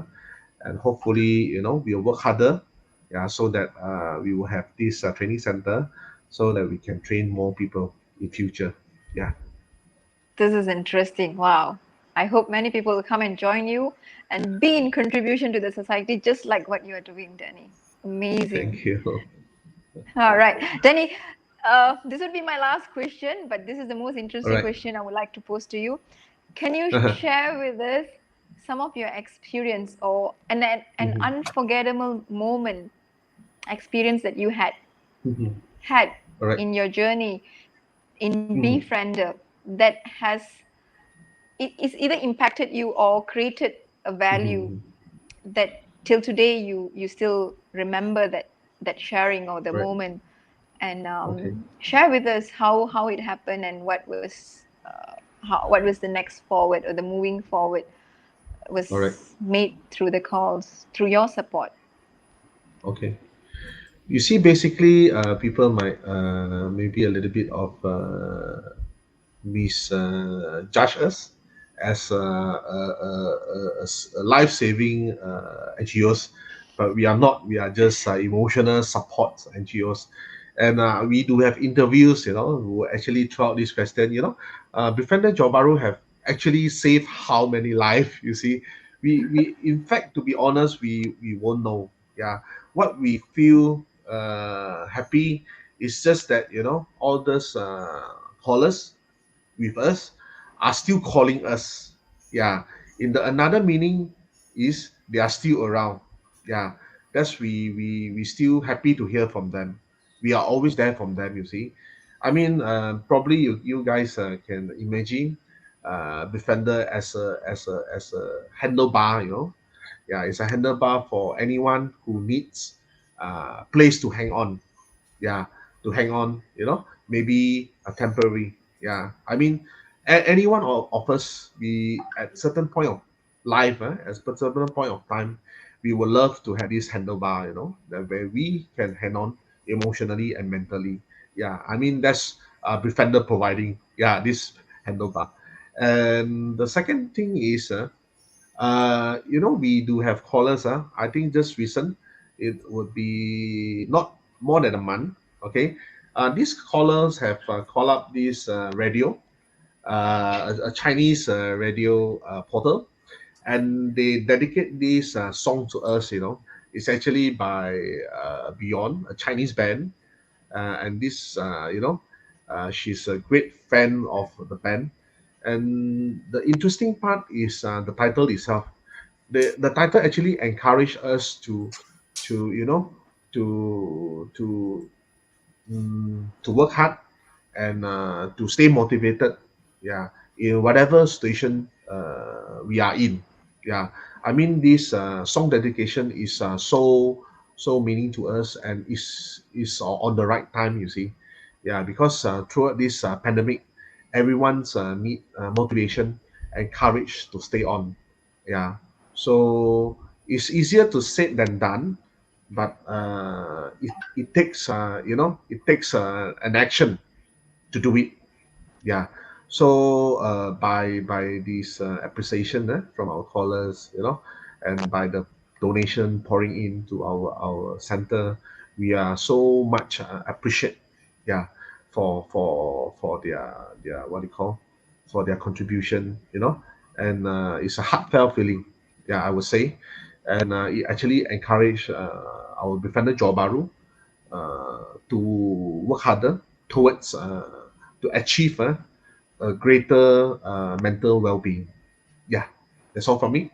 S1: and hopefully, we'll work harder, yeah, so that we will have this training center, so that we can train more people in future. Yeah.
S2: This is interesting. Wow. I hope many people will come and join you and be in contribution to the society, just like what you are doing, Danny. Amazing.
S1: Thank you.
S2: All right, Danny, this would be my last question, but this is the most
S1: All
S2: interesting
S1: right.
S2: question I would like to pose to you. Can you
S1: Uh-huh.
S2: share with us some of your experience or an
S1: Mhm.
S2: unforgettable moment experience that you
S1: Mhm.
S2: had
S1: All right.
S2: in your journey in
S1: Mhm.
S2: BeFriender that has it's either impacted you or created a value
S1: Mhm.
S2: that till today you still remember that sharing or the
S1: Right.
S2: moment, and
S1: Okay.
S2: share with us how it happened and what was the next forward or the moving forward
S1: All right.
S2: was made through the calls through your support.
S1: Okay. You see, basically, people might maybe a little bit of misjudge us as a life-saving NGOs, but we are not. We are just emotional support NGOs, and we do have interviews. Who actually throughout this question, Befriender Jobaru have actually saved how many lives. You see, we in fact, to be honest, we won't know. Yeah, what we feel happy is just that all those callers with us are still calling us. Yeah. In the another meaning is they are still around. Yeah. That's we still happy to hear from them. We are always there from them, you see. I mean, probably you guys can imagine Defender as a handlebar, Yeah, it's a handlebar for anyone who needs place to hang on, yeah, to hang on, maybe a temporary, yeah. I mean, anyone of us, we at certain point of life, at certain point of time, we would love to have this handlebar, that where we can hang on emotionally and mentally. Yeah, I mean, that's Befriender providing, yeah, this handlebar. And the second thing is we do have callers. I think just recent, it would be not more than a month. Okay, these callers have called up this radio, a Chinese radio portal, and they dedicate this song to us. It's actually by Beyond, a Chinese band, and this she's a great fan of the band. And the interesting part is the title itself. The title actually encouraged us to you know to work hard and to stay motivated, yeah, in whatever situation we are in. Yeah, I mean, this song dedication is so meaning to us, and is on the right time, you see. Yeah, because throughout this pandemic, everyone's need motivation and courage to stay on. Yeah, so it's easier to say than done, but it takes an action to do it. Yeah. So by this appreciation from our callers, and by the donation pouring into our center, we are so much appreciate. Yeah, for their what do you call, for their contribution. And it's a heartfelt feeling. Yeah, I would say, and it actually encourage our Befriender Jobaru to work harder towards to achieve a greater mental well-being. Yeah, that's all from me.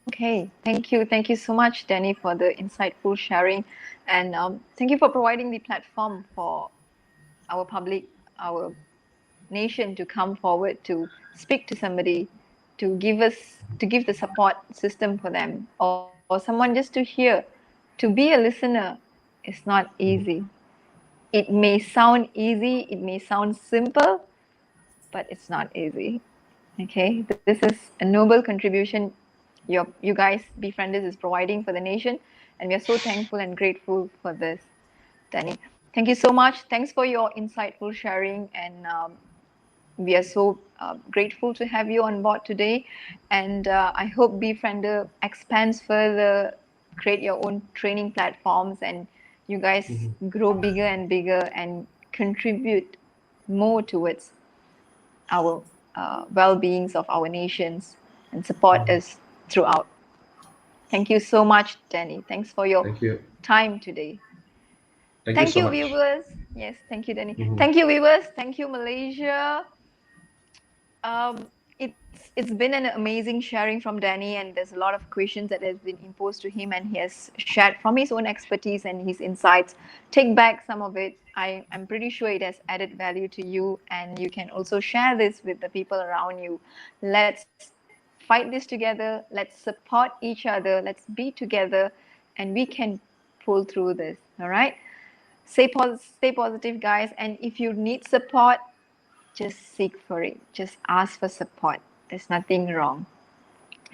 S2: Okay, thank you so much, Danny, for the insightful sharing, and thank you for providing the platform for our public, our nation to come forward to speak to somebody, to give the support system for them, or someone just to hear, to be a listener It's not easy. It may sound easy, it may sound simple, but it's not easy. Okay, this is a noble contribution you guys, BeFrienders, is providing for the nation, and we are so thankful and grateful for this, Danny. Thank you so much. Thanks for your insightful sharing, and we are so grateful to have you on board today. And I hope BeFriender expands further, create your own training platforms, and you guys grow bigger and bigger and contribute more towards our well-beings of our nations and support us throughout. Thank you so much, Danny. Thanks for your
S1: Thank you.
S2: time today.
S1: Thank you
S2: Thank
S1: so
S2: you,
S1: much.
S2: viewers. Yes, thank you, Danny.
S1: Mhm.
S2: Thank you, viewers. Thank you, Malaysia. It's been an amazing sharing from Danny, and there's a lot of questions that has been imposed to him, and he has shared from his own expertise and his insights. Take back some of it. I'm pretty sure it has added value to you, and you can also share this with the people around you. Let's fight this together. Let's support each other. Let's be together, and we can pull through this. All right. Stay positive, guys. And if you need support, just seek for it. Just ask for support. There's nothing wrong.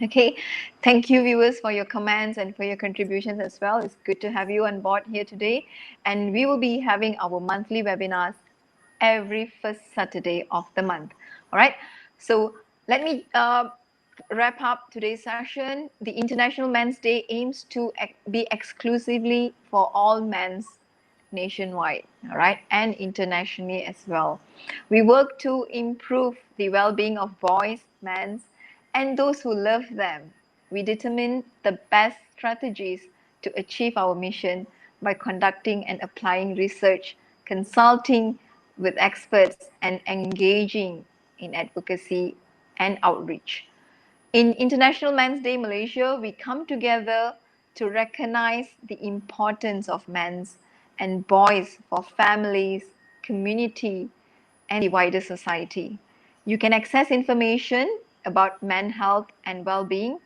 S2: Okay. Thank you, viewers, for your comments and for your contributions as well. It's good to have you on board here today. And we will be having our monthly webinars every first Saturday of the month. All right. So let me wrap up today's session. The International Men's Day aims to be exclusively for all men's nationwide, all right, and internationally as well. We work to improve the well-being of boys, men, and those who love them. We determine the best strategies to achieve our mission by conducting and applying research, consulting with experts, and engaging in advocacy and outreach. In International Men's Day Malaysia, we come together to recognize the importance of men's and boys for families, community, and the wider society. You can access information about men's health and well-being,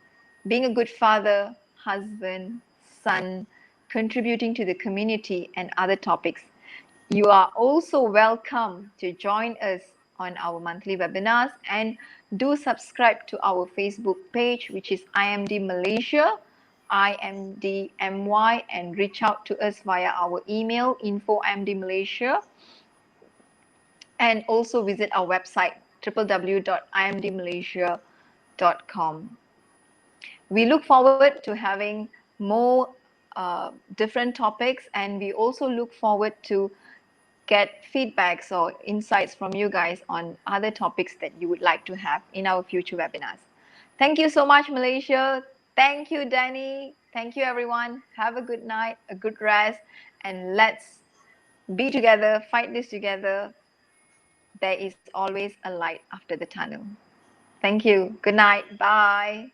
S2: being a good father, husband, son, contributing to the community, and other topics. You are also welcome to join us on our monthly webinars, and do subscribe to our Facebook page, which is IMD Malaysia, IMDMY, and reach out to us via our email info@imdmalaysia, and also visit our website www.imdmalaysia.com. We look forward to having more different topics, and we also look forward to get feedbacks or insights from you guys on other topics that you would like to have in our future webinars. Thank you so much, Malaysia. Thank you, Danny. Thank you, everyone. Have a good night, a good rest, and let's be together, fight this together. There is always a light after the tunnel. Thank you. Good night. Bye.